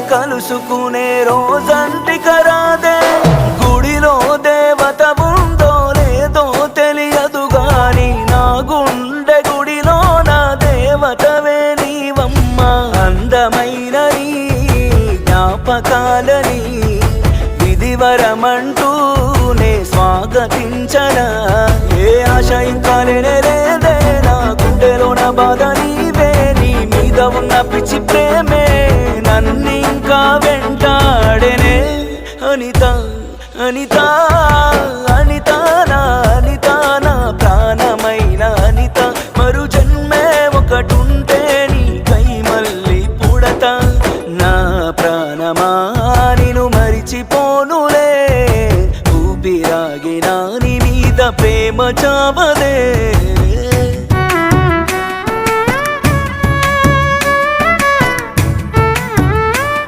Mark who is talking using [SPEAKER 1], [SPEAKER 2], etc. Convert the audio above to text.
[SPEAKER 1] కలుసుకునే రోజంటికరాదే గుడిలో దేవత ఉందో లేదో తెలియదు గాని నా గుండె గుడిలో నా దేవతవే నీవమ్మ అందమైన నీ జ్ఞాపకాలని విధివరమంటూనే స్వాగతించనా ఏ ఆశ ఇంకా లేదే నా గుండెలో నా బాధ నీవే నీ మీద ఉన్న పిచ్చి ప్రేమే నన్నింకా వెంటాడెనే అనిత అనిత అనిత నా అనిత నా ప్రాణమైన అనిత మరు జన్మే ఒకటుంటే నీకై మళ్ళీ పుడతా నా ప్రాణమా నిన్ను మరిచిపోనులే ఊపిరాగినా నీ మీద ప్రేమ చావ